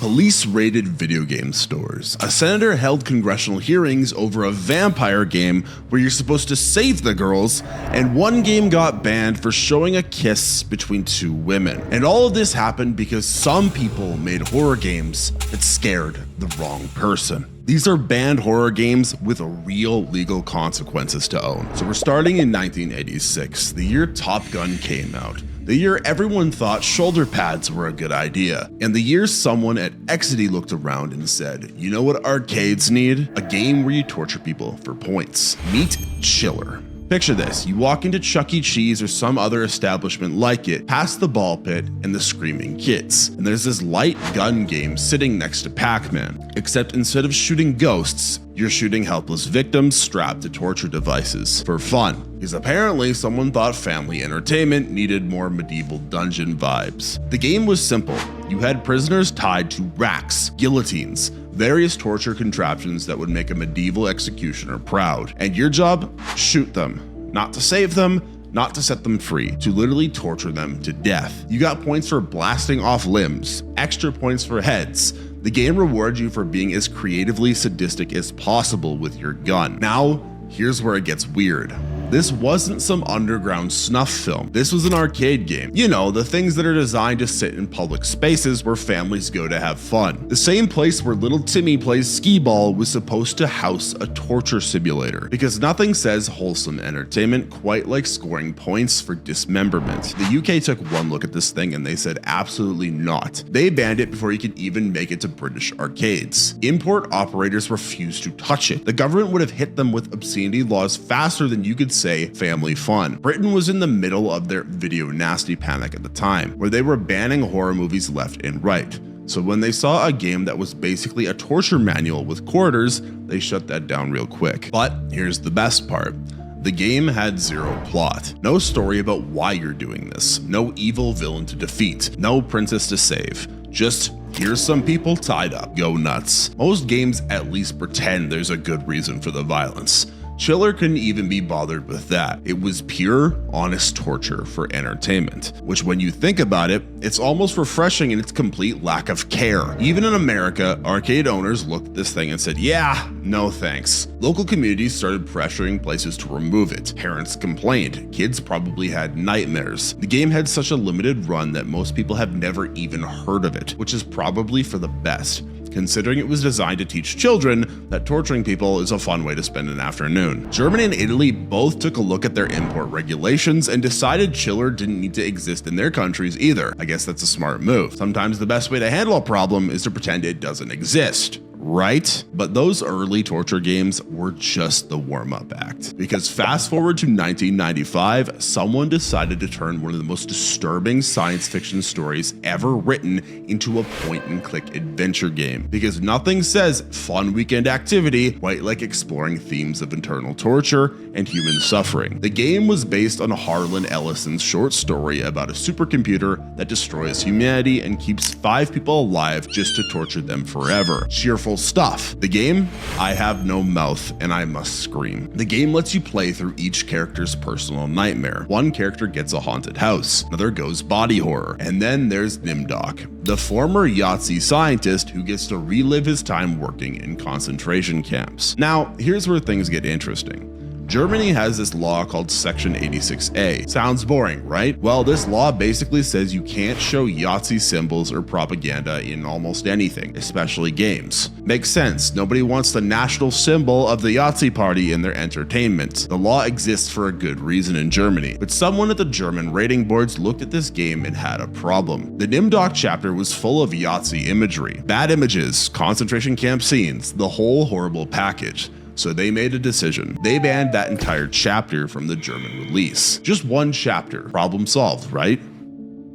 Police raided video game stores. A senator held congressional hearings over a vampire game where you're supposed to save the girls, and one game got banned for showing a kiss between two women. And all of this happened because some people made horror games that scared the wrong person. These are banned horror games with real legal consequences to own. So we're starting in 1986, the year Top Gun came out. The year everyone thought shoulder pads were a good idea. And the year someone at Exidy looked around and said, you know what arcades need? A game where you torture people for points. Meet Chiller. Picture this, you walk into Chuck E. Cheese or some other establishment like it, past the ball pit and the screaming kids. And there's this light gun game sitting next to Pac-Man, except instead of shooting ghosts, you're shooting helpless victims strapped to torture devices for fun. Because apparently someone thought family entertainment needed more medieval dungeon vibes. The game was simple. You had prisoners tied to racks, guillotines, various torture contraptions that would make a medieval executioner proud. And your job? Shoot them. Not to save them, not to set them free, to literally torture them to death. You got points for blasting off limbs, extra points for heads. The game rewards you for being as creatively sadistic as possible with your gun. Now, here's where it gets weird. This wasn't some underground snuff film. This was an arcade game. You know, the things that are designed to sit in public spaces where families go to have fun. The same place where little Timmy plays skee-ball was supposed to house a torture simulator, because nothing says wholesome entertainment quite like scoring points for dismemberment. The UK took one look at this thing and they said absolutely not. They banned it before you could even make it to British arcades. Import operators refused to touch it. The government would have hit them with obscenity laws faster than you could say family fun. Britain was in the middle of their video nasty panic at the time, where they were banning horror movies left and right. So when they saw a game that was basically a torture manual with quarters, they shut that down real quick. But here's the best part. The game had zero plot. No story about why you're doing this. No evil villain to defeat. No princess to save. Just here's some people tied up. Go nuts. Most games at least pretend there's a good reason for the violence. Chiller couldn't even be bothered with that. It was pure, honest torture for entertainment, which when you think about it, it's almost refreshing in its complete lack of care. Even in America, arcade owners looked at this thing and said, yeah, no thanks. Local communities started pressuring places to remove it. Parents complained. Kids probably had nightmares. The game had such a limited run that most people have never even heard of it, which is probably for the best, considering it was designed to teach children that torturing people is a fun way to spend an afternoon. Germany and Italy both took a look at their import regulations and decided Chiller didn't need to exist in their countries either. I guess that's a smart move. Sometimes the best way to handle a problem is to pretend it doesn't exist, right? But those early torture games were just the warm-up act. Because fast forward to 1995, someone decided to turn one of the most disturbing science fiction stories ever written into a point-and-click adventure game. Because nothing says fun weekend activity quite like exploring themes of internal torture and human suffering. The game was based on Harlan Ellison's short story about a supercomputer that destroys humanity and keeps 5 people alive just to torture them forever. Cheerful stuff. The game? I have no mouth and I must scream. The game lets you play through each character's personal nightmare. One character gets a haunted house, another goes body horror, and then there's Nimdok, the former Yahtzee scientist who gets to relive his time working in concentration camps. Now, here's where things get interesting. Germany has this law called Section 86A. Sounds boring, right? Well, this law basically says you can't show Yahtzee symbols or propaganda in almost anything, especially games. Makes sense. Nobody wants the national symbol of the Yahtzee party in their entertainment. The law exists for a good reason in Germany, but someone at the German rating boards looked at this game and had a problem. The Nimdok chapter was full of Yahtzee imagery, bad images, concentration camp scenes, the whole horrible package. So they made a decision. They banned that entire chapter from the German release. Just one chapter. Problem solved, right?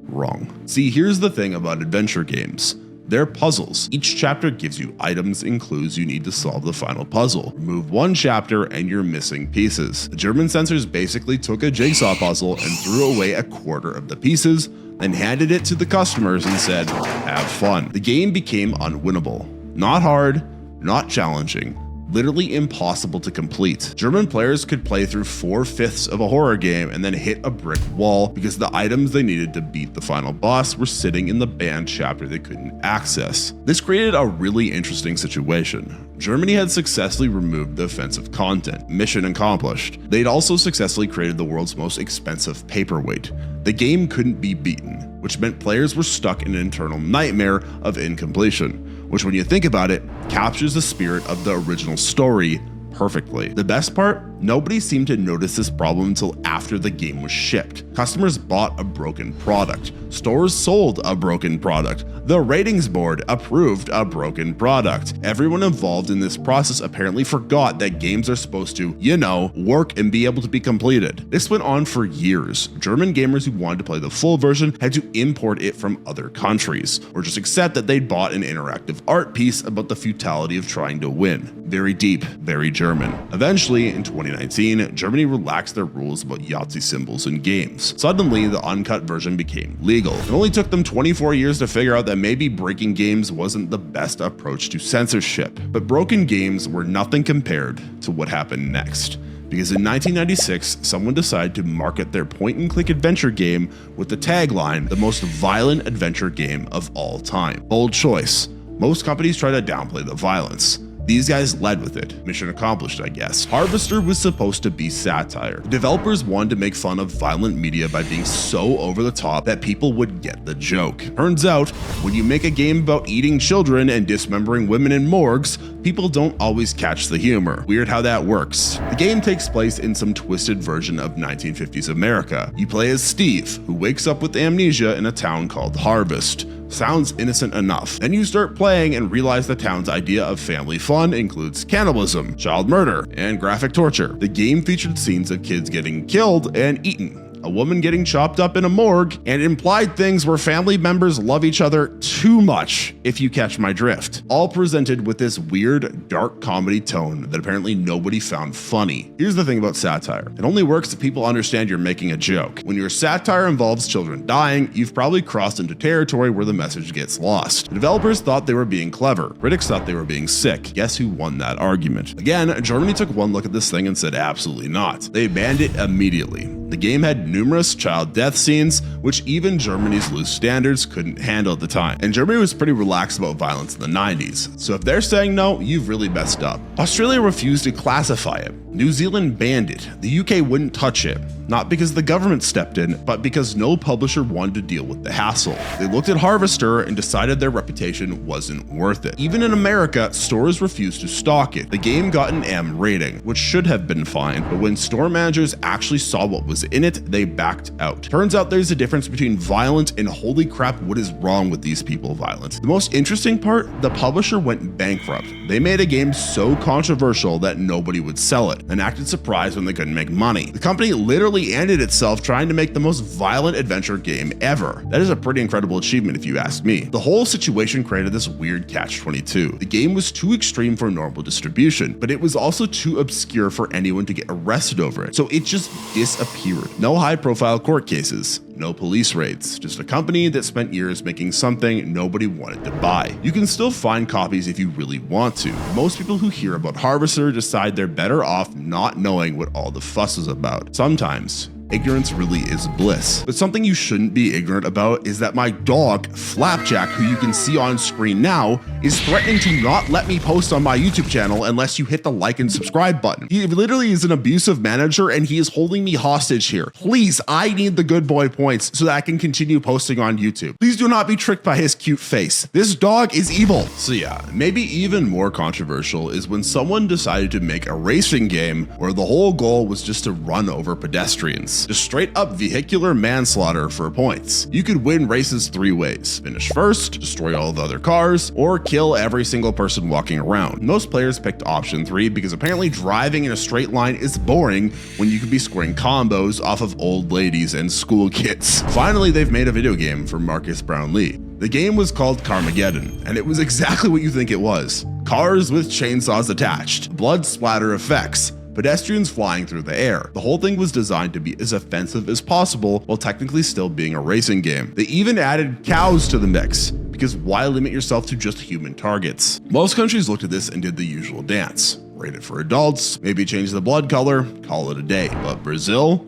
Wrong. See, here's the thing about adventure games. They're puzzles. Each chapter gives you items and clues you need to solve the final puzzle. Remove one chapter and you're missing pieces. The German censors basically took a jigsaw puzzle and threw away a quarter of the pieces, then handed it to the customers and said, have fun. The game became unwinnable. Not hard, not challenging, literally impossible to complete. German players could play through 4/5 of a horror game and then hit a brick wall because the items they needed to beat the final boss were sitting in the banned chapter they couldn't access. This created a really interesting situation. Germany had successfully removed the offensive content. Mission accomplished. They'd also successfully created the world's most expensive paperweight. The game couldn't be beaten, which meant players were stuck in an internal nightmare of incompletion, which, when you think about it, captures the spirit of the original story perfectly. The best part? Nobody seemed to notice this problem until after the game was shipped. Customers bought a broken product. Stores sold a broken product. The ratings board approved a broken product. Everyone involved in this process apparently forgot that games are supposed to, work and be able to be completed. This went on for years. German gamers who wanted to play the full version had to import it from other countries, or just accept that they'd bought an interactive art piece about the futility of trying to win. Very deep, very German. Eventually, in 2019, Germany relaxed their rules about Yahtzee symbols in games. Suddenly, the uncut version became legal. It only took them 24 years to figure out that maybe breaking games wasn't the best approach to censorship. But broken games were nothing compared to what happened next. Because in 1996, someone decided to market their point-and-click adventure game with the tagline, "the most violent adventure game of all time." Bold choice. Most companies try to downplay the violence. These guys led with it. Mission accomplished, I guess. Harvester was supposed to be satire. The developers wanted to make fun of violent media by being so over the top that people would get the joke. Turns out, when you make a game about eating children and dismembering women in morgues, people don't always catch the humor. Weird how that works. The game takes place in some twisted version of 1950s America. You play as Steve, who wakes up with amnesia in a town called Harvest. Sounds innocent enough. Then you start playing and realize the town's idea of family fun includes cannibalism, child murder, and graphic torture. The game featured scenes of kids getting killed and eaten, a woman getting chopped up in a morgue, and implied things where family members love each other too much, if you catch my drift. All presented with this weird, dark comedy tone that apparently nobody found funny. Here's the thing about satire. It only works if people understand you're making a joke. When your satire involves children dying, you've probably crossed into territory where the message gets lost. The developers thought they were being clever. Critics thought they were being sick. Guess who won that argument? Again, Germany took one look at this thing and said absolutely not. They banned it immediately. The game had numerous child death scenes, which even Germany's loose standards couldn't handle at the time. And Germany was pretty relaxed about violence in the 90s. So if they're saying no, you've really messed up. Australia refused to classify it. New Zealand banned it. The UK wouldn't touch it. Not because the government stepped in, but because no publisher wanted to deal with the hassle. They looked at Harvester and decided their reputation wasn't worth it. Even in America, stores refused to stock it. The game got an M rating, which should have been fine, but when store managers actually saw what was in it, they backed out. Turns out there's a difference between violent and holy crap, what is wrong with these people violent. The most interesting part, the publisher went bankrupt. They made a game so controversial that nobody would sell it, and acted surprised when they couldn't make money. The company literally ended itself trying to make the most violent adventure game ever. That is a pretty incredible achievement if you ask me. The whole situation created this weird catch-22. The game was too extreme for normal distribution, but it was also too obscure for anyone to get arrested over it, so it just disappeared. No high-profile court cases. No police raids, just a company that spent years making something nobody wanted to buy. You can still find copies if you really want to. Most people who hear about Harvester decide they're better off not knowing what all the fuss is about. Sometimes, ignorance really is bliss. But something you shouldn't be ignorant about is that my dog, Flapjack, who you can see on screen now, is threatening to not let me post on my YouTube channel unless you hit the like and subscribe button. He literally is an abusive manager and he is holding me hostage here. Please, I need the good boy points so that I can continue posting on YouTube. Please do not be tricked by his cute face. This dog is evil. So yeah, maybe even more controversial is when someone decided to make a racing game where the whole goal was just to run over pedestrians. Just straight up vehicular manslaughter for points. You could win races 3 ways: finish first, destroy all the other cars, or kill every single person walking around. Most players picked option 3 because apparently driving in a straight line is boring when you could be scoring combos off of old ladies and school kids. Finally, they've made a video game for Marcus Brownlee. The game was called Carmageddon, and it was exactly what you think it was. Cars with chainsaws attached, blood splatter effects, pedestrians flying through the air. The whole thing was designed to be as offensive as possible while technically still being a racing game. They even added cows to the mix. because why limit yourself to just human targets? Most countries looked at this and did the usual dance. Rated for adults, maybe change the blood color, call it a day. But Brazil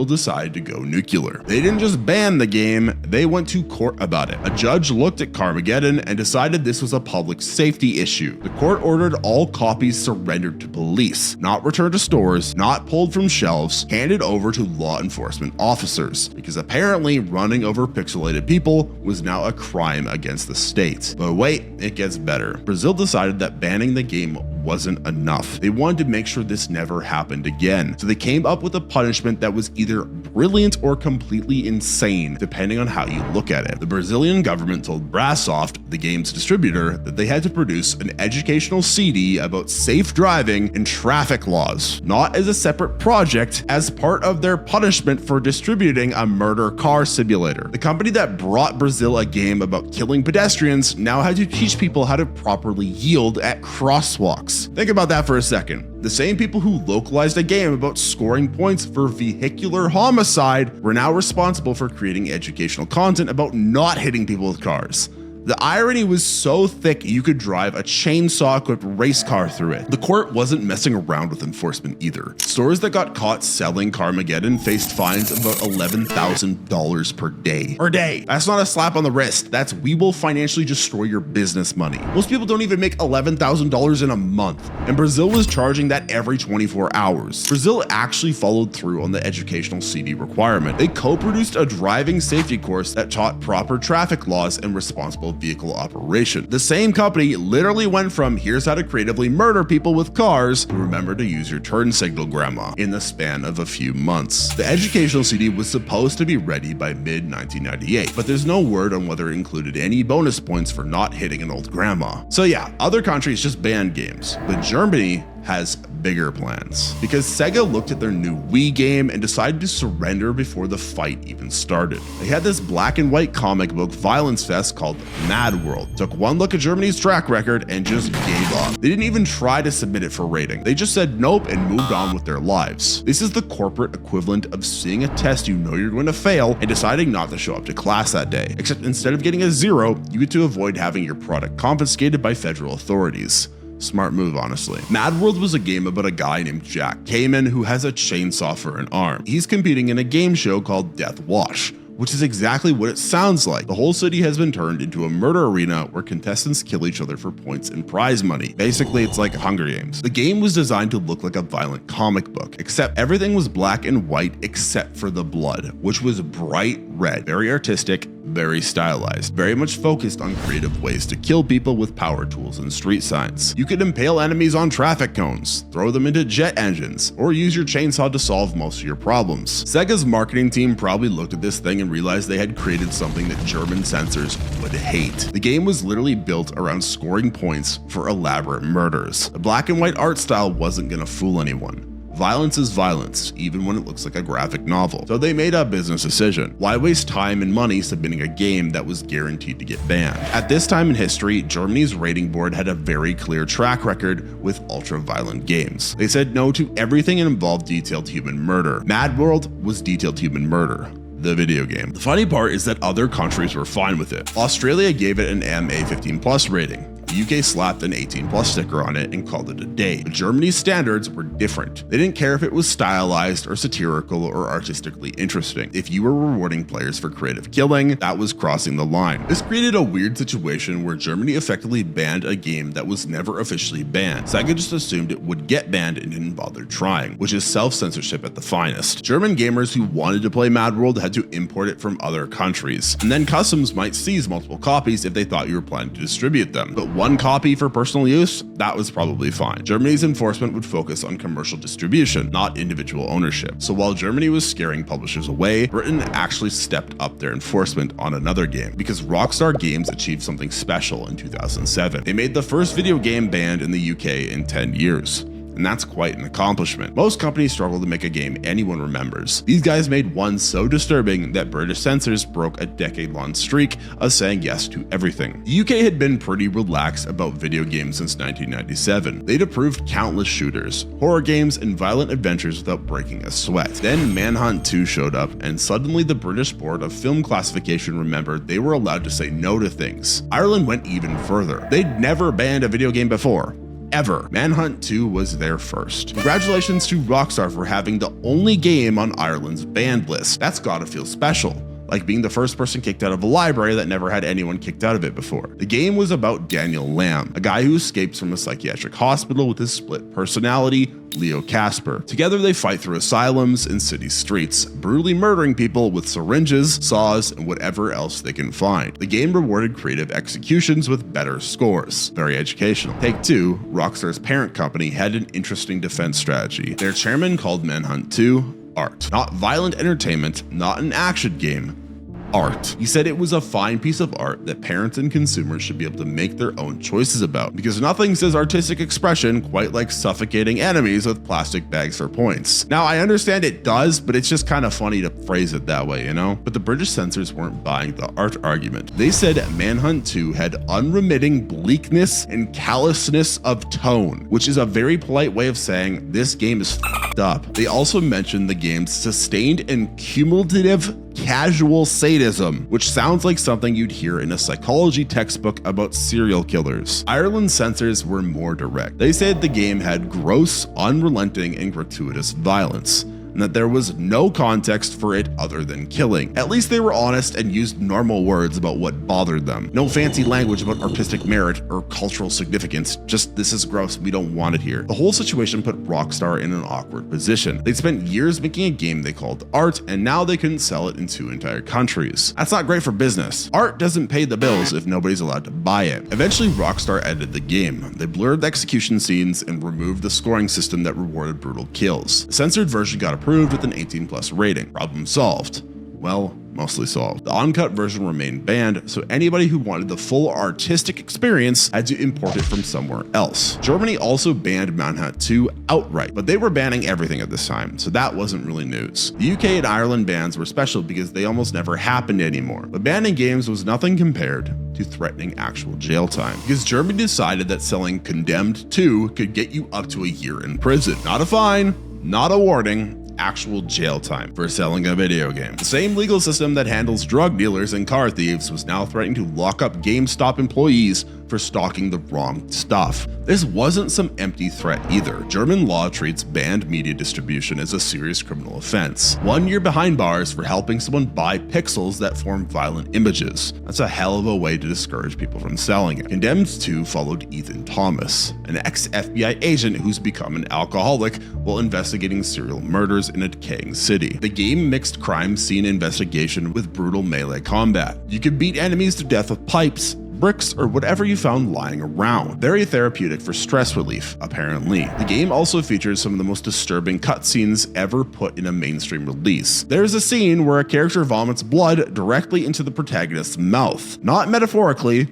decided to go nuclear. They didn't just ban the game, they went to court about it. A judge looked at Carmageddon and decided this was a public safety issue. The court ordered all copies surrendered to police, not returned to stores, not pulled from shelves, handed over to law enforcement officers, because apparently running over pixelated people was now a crime against the state. But wait, it gets better. Brazil decided that banning the game wasn't enough. They wanted to make sure this never happened again. So they came up with a punishment that was either brilliant or completely insane, depending on how you look at it. The Brazilian government told Brasoft, the game's distributor, that they had to produce an educational CD about safe driving and traffic laws, not as a separate project, as part of their punishment for distributing a murder car simulator. The company that brought Brazil a game about killing pedestrians now had to teach people how to properly yield at crosswalks. Think about that for a second. The same people who localized a game about scoring points for vehicular homicide were now responsible for creating educational content about not hitting people with cars. The irony was so thick you could drive a chainsaw-equipped race car through it. The court wasn't messing around with enforcement either. Stores that got caught selling Carmageddon faced fines of about $11,000 per day. That's not a slap on the wrist. That's "we will financially destroy your business" money. Most people don't even make $11,000 in a month, and Brazil was charging that every 24 hours. Brazil actually followed through on the educational CD requirement. They co-produced a driving safety course that taught proper traffic laws and responsible vehicle operation. The same company literally went from "here's how to creatively murder people with cars" to "remember to use your turn signal, grandma," in the span of a few months. The educational CD was supposed to be ready by mid-1998, but there's no word on whether it included any bonus points for not hitting an old grandma. So yeah, other countries just banned games, but Germany has bigger plans, because Sega looked at their new Wii game and decided to surrender before the fight even started. They had this black and white comic book violence fest called Mad World, took one look at Germany's track record and just gave up. They didn't even try to submit it for rating. They just said nope and moved on with their lives. This is the corporate equivalent of seeing a test you know you're going to fail and deciding not to show up to class that day, except instead of getting a 0, you get to avoid having your product confiscated by federal authorities. Smart move, honestly. Mad World was a game about a guy named Jack Kamen who has a chainsaw for an arm. He's competing in a game show called Death Wash, which is exactly what it sounds like. The whole city has been turned into a murder arena where contestants kill each other for points and prize money. Basically, it's like Hunger Games. The game was designed to look like a violent comic book, except everything was black and white except for the blood, which was bright red, very artistic, very stylized, very much focused on creative ways to kill people with power tools and street signs. You could impale enemies on traffic cones, throw them into jet engines, or use your chainsaw to solve most of your problems. Sega's marketing team probably looked at this thing and realized they had created something that German censors would hate. The game was literally built around scoring points for elaborate murders. The black and white art style wasn't gonna fool anyone. Violence is violence, even when it looks like a graphic novel. So they made a business decision. Why waste time and money submitting a game that was guaranteed to get banned? At this time in history, Germany's rating board had a very clear track record with ultra-violent games. They said no to everything that involved detailed human murder. Mad World was detailed human murder, the video game. The funny part is that other countries were fine with it. Australia gave it an MA15+ rating. The UK slapped an 18+ sticker on it and called it a day. But Germany's standards were different. They didn't care if it was stylized or satirical or artistically interesting. If you were rewarding players for creative killing, that was crossing the line. This created a weird situation where Germany effectively banned a game that was never officially banned. Sega just assumed it would get banned and didn't bother trying, which is self-censorship at the finest. German gamers who wanted to play Mad World had to import it from other countries, and then customs might seize multiple copies if they thought you were planning to distribute them. But one copy for personal use, that was probably fine. Germany's enforcement would focus on commercial distribution, not individual ownership. So while Germany was scaring publishers away, Britain actually stepped up their enforcement on another game, because Rockstar Games achieved something special in 2007. They made the first video game banned in the UK in 10 years. and that's quite an accomplishment. Most companies struggle to make a game anyone remembers. These guys made one so disturbing that British censors broke a decade-long streak of saying yes to everything. The UK had been pretty relaxed about video games since 1997. They'd approved countless shooters, horror games, and violent adventures without breaking a sweat. Then Manhunt 2 showed up, and suddenly the British Board of Film Classification remembered they were allowed to say no to things. Ireland went even further. They'd never banned a video game before. Ever. Manhunt 2 was there first. Congratulations to Rockstar for having the only game on Ireland's banned list. That's gotta feel special. Like being the first person kicked out of a library that never had anyone kicked out of it before. The game was about Daniel Lamb, a guy who escapes from a psychiatric hospital with his split personality, Leo Casper. Together they fight through asylums and city streets, brutally murdering people with syringes, saws, and whatever else they can find. The game rewarded creative executions with better scores. Very educational. Take-Two, Rockstar's parent company, had an interesting defense strategy. Their chairman called Manhunt 2 art. Not violent entertainment, not an action game, art. He said it was a fine piece of art that parents and consumers should be able to make their own choices about, because nothing says artistic expression quite like suffocating enemies with plastic bags for points. Now I understand it does, but it's just kind of funny to phrase it that way, you know? But the British censors weren't buying the art argument. They said Manhunt 2 had unremitting bleakness and callousness of tone, which is a very polite way of saying this game is f***ed up. They also mentioned the game's sustained and cumulative casual sadism, which sounds like something you'd hear in a psychology textbook about serial killers. Ireland's censors were more direct. They said the game had gross, unrelenting, and gratuitous violence, and that there was no context for it other than killing. At least they were honest and used normal words about what bothered them. No fancy language about artistic merit or cultural significance, just this is gross, we don't want it here. The whole situation put Rockstar in an awkward position. They'd spent years making a game they called art, and now they couldn't sell it in 2 entire countries. That's not great for business. Art doesn't pay the bills if nobody's allowed to buy it. Eventually, Rockstar edited the game. They blurred the execution scenes and removed the scoring system that rewarded brutal kills. The censored version got approved with an 18+ rating. Problem solved. Well, mostly solved. The uncut version remained banned, so anybody who wanted the full artistic experience had to import it from somewhere else. Germany also banned Manhunt 2 outright, but they were banning everything at this time, so that wasn't really news. The UK and Ireland bans were special because they almost never happened anymore, but banning games was nothing compared to threatening actual jail time, because Germany decided that selling Condemned 2 could get you up to a year in prison. Not a fine, not a warning, actual jail time for selling a video game. The same legal system that handles drug dealers and car thieves was now threatening to lock up GameStop employees for stocking the wrong stuff. This wasn't some empty threat either. German law treats banned media distribution as a serious criminal offense. 1 year behind bars for helping someone buy pixels that form violent images. That's a hell of a way to discourage people from selling it. Condemned 2 followed Ethan Thomas, an ex-FBI agent who's become an alcoholic while investigating serial murders in a decaying city. The game mixed crime scene investigation with brutal melee combat. You could beat enemies to death with pipes, bricks, or whatever you found lying around. Very therapeutic for stress relief, apparently. The game also features some of the most disturbing cutscenes ever put in a mainstream release. There's a scene where a character vomits blood directly into the protagonist's mouth. Not metaphorically,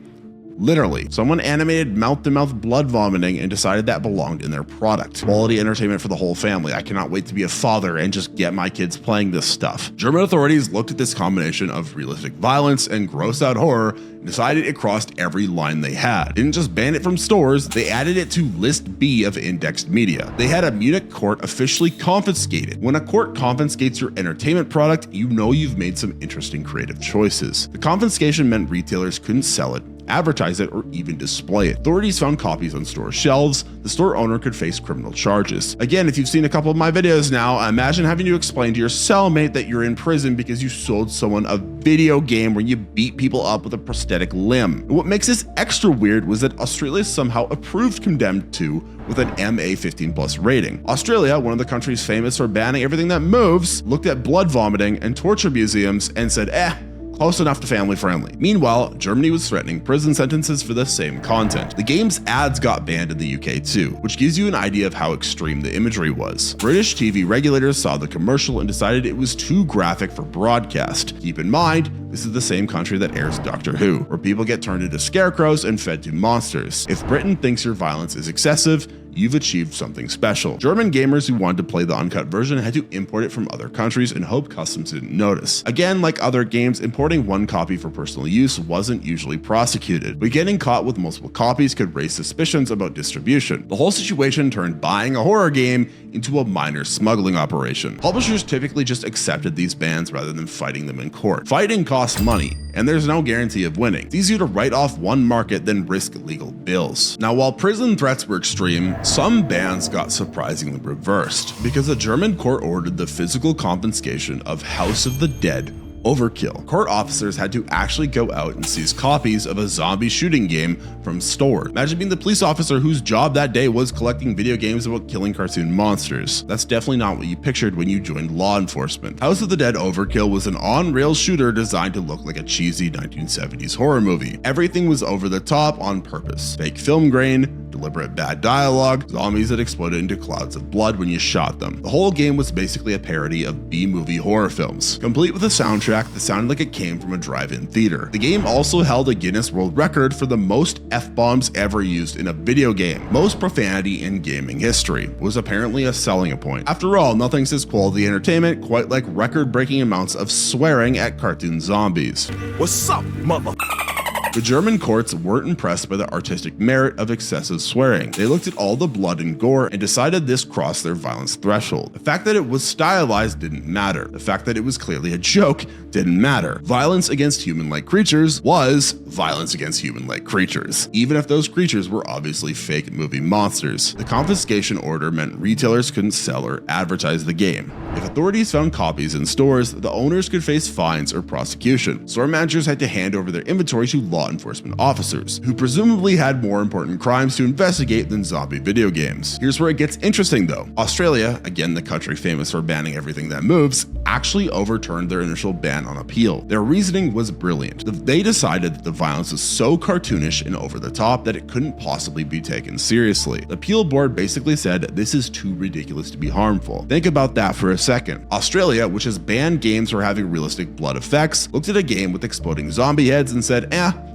literally. Someone animated mouth-to-mouth blood vomiting and decided that belonged in their product. Quality entertainment for the whole family. I cannot wait to be a father and just get my kids playing this stuff. German authorities looked at this combination of realistic violence and gross-out horror and decided it crossed every line they had. They didn't just ban it from stores, they added it to List B of indexed media. They had a Munich court officially confiscated. When a court confiscates your entertainment product, you know you've made some interesting creative choices. The confiscation meant retailers couldn't sell it, advertise it, or even display it. Authorities found copies on store shelves. The store owner could face criminal charges. Again, if you've seen a couple of my videos now, imagine having to explain to your cellmate that you're in prison because you sold someone a video game where you beat people up with a prosthetic limb. And what makes this extra weird was that Australia somehow approved Condemned 2 with an MA 15+ rating. Australia, one of the countries famous for banning everything that moves, looked at blood vomiting and torture museums and said, close enough to family friendly. Meanwhile, Germany was threatening prison sentences for the same content. The game's ads got banned in the UK too, which gives you an idea of how extreme the imagery was. British TV regulators saw the commercial and decided it was too graphic for broadcast. Keep in mind, this is the same country that airs Doctor Who, where people get turned into scarecrows and fed to monsters. If Britain thinks your violence is excessive, you've achieved something special. German gamers who wanted to play the uncut version had to import it from other countries and hope customs didn't notice. Again, like other games, importing one copy for personal use wasn't usually prosecuted, but getting caught with multiple copies could raise suspicions about distribution. The whole situation turned buying a horror game into a minor smuggling operation. Publishers typically just accepted these bans rather than fighting them in court. Fighting costs money, and there's no guarantee of winning. It's easier to write off one market than risk legal bills. Now, while prison threats were extreme, some bans got surprisingly reversed, because a German court ordered the physical confiscation of House of the Dead overkill. Court officers had to actually go out and seize copies of a zombie shooting game from stores. Imagine being the police officer whose job that day was collecting video games about killing cartoon monsters. That's definitely not what you pictured when you joined law enforcement. House of the Dead Overkill was an on-rails shooter designed to look like a cheesy 1970s horror movie. Everything was over the top on purpose. Fake film grain, deliberate bad dialogue, zombies that exploded into clouds of blood when you shot them. The whole game was basically a parody of B-movie horror films, complete with a soundtrack that sounded like it came from a drive-in theater. The game also held a Guinness World Record for the most F-bombs ever used in a video game. Most profanity in gaming history was apparently a selling point. After all, nothing says quality entertainment quite like record-breaking amounts of swearing at cartoon zombies. What's up, mother? The German courts weren't impressed by the artistic merit of excessive swearing. They looked at all the blood and gore and decided this crossed their violence threshold. The fact that it was stylized didn't matter. The fact that it was clearly a joke didn't matter. Violence against human-like creatures was violence against human-like creatures, even if those creatures were obviously fake movie monsters. The confiscation order meant retailers couldn't sell or advertise the game. If authorities found copies in stores, the owners could face fines or prosecution. Store managers had to hand over their inventory to law enforcement officers, who presumably had more important crimes to investigate than zombie video games. Here's where it gets interesting though. Australia, again the country famous for banning everything that moves, actually overturned their initial ban on appeal. Their reasoning was brilliant. They decided that the violence was so cartoonish and over the top that it couldn't possibly be taken seriously. The appeal board basically said this is too ridiculous to be harmful. Think about that for a second. Australia, which has banned games for having realistic blood effects, looked at a game with exploding zombie heads and said,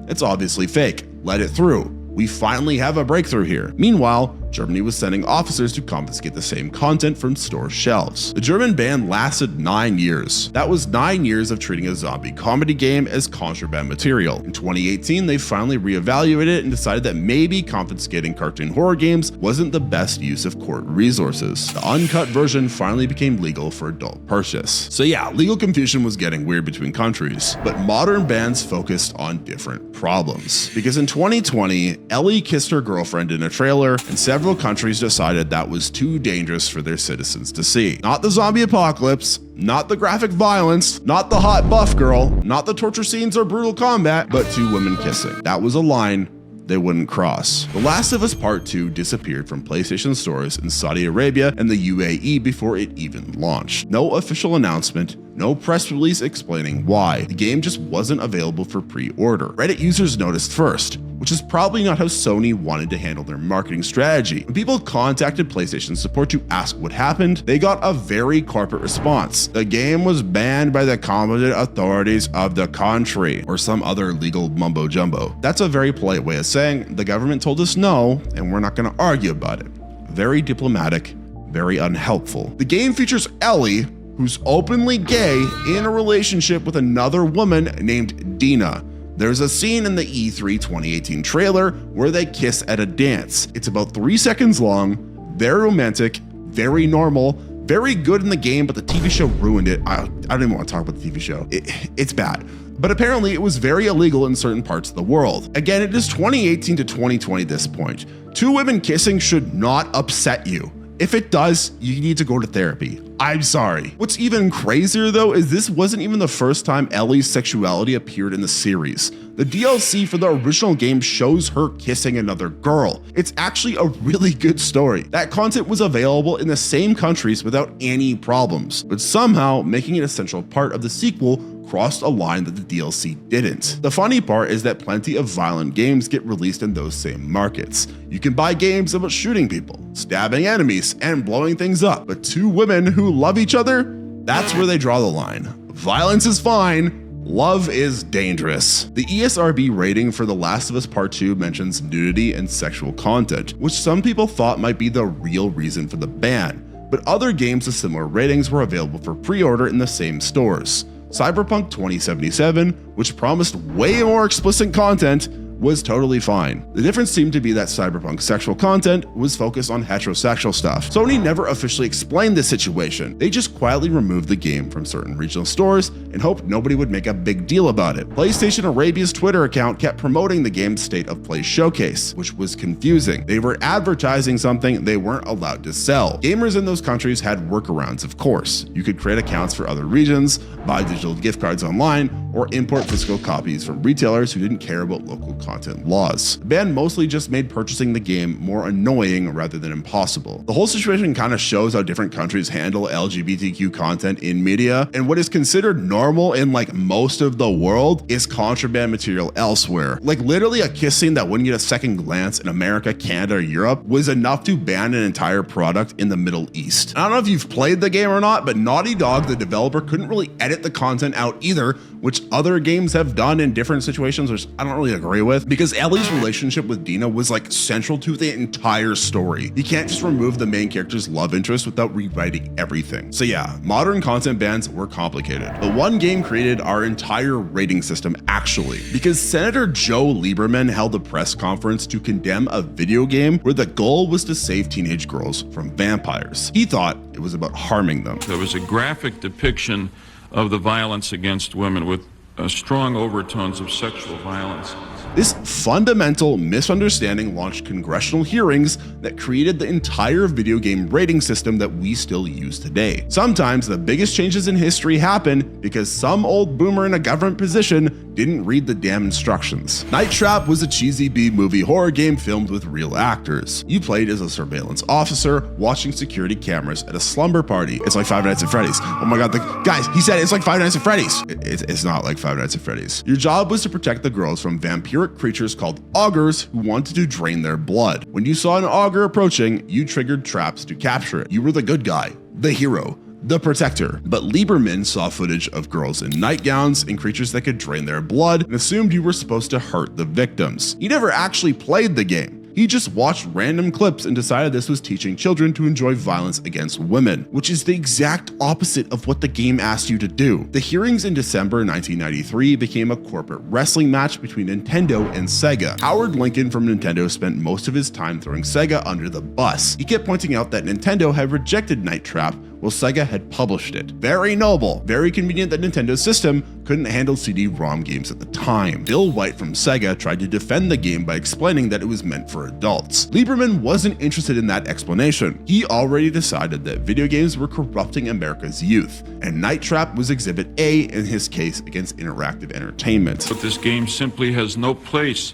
it's obviously fake. Let it through. We finally have a breakthrough here. Meanwhile, Germany was sending officers to confiscate the same content from store shelves. The German ban lasted 9 years. That was 9 years of treating a zombie comedy game as contraband material. In 2018, they finally reevaluated it and decided that maybe confiscating cartoon horror games wasn't the best use of court resources. The uncut version finally became legal for adult purchase. So yeah, legal confusion was getting weird between countries, but modern bans focused on different problems. Because in 2020, Ellie kissed her girlfriend in a trailer, and several countries decided that was too dangerous for their citizens to see. Not the zombie apocalypse, not the graphic violence, not the hot buff girl, not the torture scenes or brutal combat, but two women kissing. That was a line they wouldn't cross. The Last of Us Part 2 disappeared from PlayStation stores in Saudi Arabia and the UAE before it even launched. No official announcement, no press release explaining why. The game just wasn't available for pre-order. Reddit users noticed first, which is probably not how Sony wanted to handle their marketing strategy. When people contacted PlayStation support to ask what happened, they got a very corporate response. The game was banned by the competent authorities of the country, or some other legal mumbo jumbo. That's a very polite way of saying the government told us no, and we're not going to argue about it. Very diplomatic, very unhelpful. The game features Ellie, who's openly gay, in a relationship with another woman named Dina. There's a scene in the E3 2018 trailer where they kiss at a dance. It's about 3 seconds long, very romantic, very normal, very good in the game, but the TV show ruined it. I don't even want to talk about the TV show. It's bad. But apparently it was very illegal in certain parts of the world. Again, it is 2018 to 2020 at this point. Two women kissing should not upset you. If it does, you need to go to therapy. I'm sorry. What's even crazier though is this wasn't even the first time Ellie's sexuality appeared in the series. The DLC for the original game shows her kissing another girl. It's actually a really good story. That content was available in the same countries without any problems, but somehow making it a central part of the sequel crossed a line that the DLC didn't. The funny part is that plenty of violent games get released in those same markets. You can buy games about shooting people, stabbing enemies, and blowing things up, but two women who love each other, that's where they draw the line. Violence is fine, Love is dangerous. The ESRB rating for The Last of Us Part 2 mentions nudity and sexual content, which some people thought might be the real reason for the ban, but other games with similar ratings were available for pre-order in the same stores. Cyberpunk 2077, which promised way more explicit content, was totally fine. The difference seemed to be that Cyberpunk's sexual content was focused on heterosexual stuff. Sony never officially explained the situation. They just quietly removed the game from certain regional stores and hoped nobody would make a big deal about it. PlayStation Arabia's Twitter account kept promoting the game's State of Play showcase, which was confusing. They were advertising something they weren't allowed to sell. Gamers in those countries had workarounds, of course. You could create accounts for other regions, buy digital gift cards online, or import physical copies from retailers who didn't care about local content laws. The ban mostly just made purchasing the game more annoying rather than impossible. The whole situation kind of shows how different countries handle LGBTQ content in media, and what is considered normal in like most of the world is contraband material elsewhere. Like literally a kiss scene that wouldn't get a second glance in America, Canada, or Europe was enough to ban an entire product in the Middle East. I don't know if you've played the game or not, but Naughty Dog, the developer, couldn't really edit the content out either, which other games have done in different situations, which I don't really agree with, because Ellie's relationship with Dina was like central to the entire story. You can't just remove the main character's love interest without rewriting everything. So yeah, modern content bans were complicated. But one game created our entire rating system actually, because Senator Joe Lieberman held a press conference to condemn a video game where the goal was to save teenage girls from vampires. He thought it was about harming them. There was a graphic depiction of the violence against women with strong overtones of sexual violence. This fundamental misunderstanding launched congressional hearings that created the entire video game rating system that we still use today. Sometimes the biggest changes in history happen because some old boomer in a government position didn't read the damn instructions. Night Trap was a cheesy B-movie horror game filmed with real actors. You played as a surveillance officer watching security cameras at a slumber party. It's like Five Nights at Freddy's. Oh my god, guys, he said it's like Five Nights at Freddy's. It's not like Five Nights at Freddy's. Your job was to protect the girls from vampiric creatures called augurs who wanted to drain their blood. When you saw an augur approaching, you triggered traps to capture it. You were the good guy, the hero, the protector. But Lieberman saw footage of girls in nightgowns and creatures that could drain their blood and assumed you were supposed to hurt the victims. He never actually played the game. He just watched random clips and decided this was teaching children to enjoy violence against women, which is the exact opposite of what the game asked you to do. The hearings in December 1993 became a corporate wrestling match between Nintendo and Sega. Howard Lincoln from Nintendo spent most of his time throwing Sega under the bus. He kept pointing out that Nintendo had rejected Night Trap while Sega had published it. Very noble, very convenient that Nintendo's system couldn't handle CD-ROM games at the time. Bill White from Sega tried to defend the game by explaining that it was meant for adults. Lieberman wasn't interested in that explanation. He already decided that video games were corrupting America's youth, and Night Trap was Exhibit A in his case against interactive entertainment. But this game simply has no place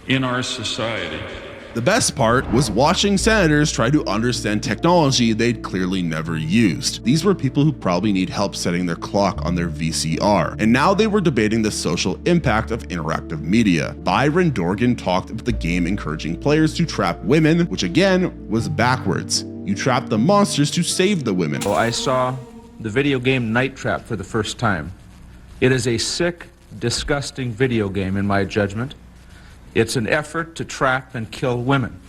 in our society. The best part was watching senators try to understand technology they'd clearly never used. These were people who probably need help setting their clock on their VCR, and now they were debating the social impact of interactive media. Byron Dorgan talked of the game encouraging players to trap women, which again was backwards. You trap the monsters to save the women. Well, I saw the video game Night Trap for the first time. It is a sick, disgusting video game in my judgment. It's an effort to trap and kill women.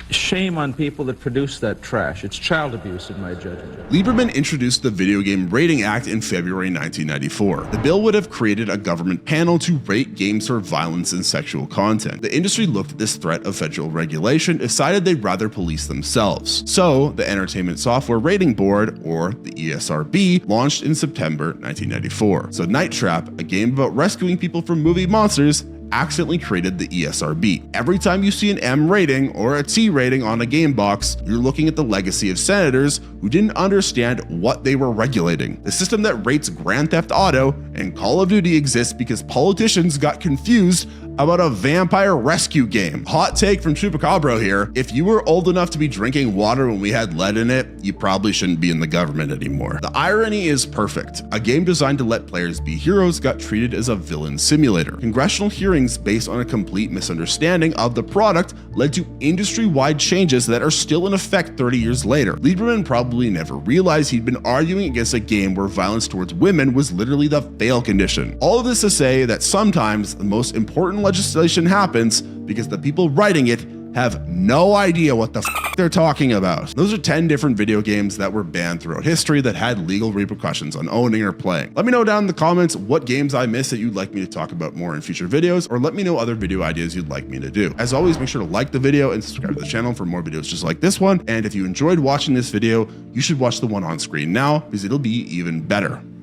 Shame on people that produce that trash. It's child abuse in my judgment. Lieberman introduced the Video Game Rating Act in February 1994. The bill would have created a government panel to rate games for violence and sexual content. The industry looked at this threat of federal regulation, decided they'd rather police themselves. So the Entertainment Software Rating Board, or the ESRB, launched in September 1994. So Night Trap, a game about rescuing people from movie monsters, accidentally created the ESRB. Every time you see an M rating or a T rating on a game box, you're looking at the legacy of senators who didn't understand what they were regulating. The system that rates Grand Theft Auto and Call of Duty exists because politicians got confused about a vampire rescue game. Hot take from Chupacabro here. If you were old enough to be drinking water when we had lead in it, you probably shouldn't be in the government anymore. The irony is perfect. A game designed to let players be heroes got treated as a villain simulator. Congressional hearings based on a complete misunderstanding of the product led to industry-wide changes that are still in effect 30 years later. Lieberman probably never realized he'd been arguing against a game where violence towards women was literally the fail condition. All of this to say that sometimes the most important legislation happens because the people writing it have no idea what the f they're talking about. Those are 10 different video games that were banned throughout history that had legal repercussions on owning or playing. Let me know down in the comments what games I missed that you'd like me to talk about more in future videos, or let me know other video ideas you'd like me to do. As always, make sure to like the video and subscribe to the channel for more videos just like this one. And if you enjoyed watching this video, you should watch the one on screen now because it'll be even better.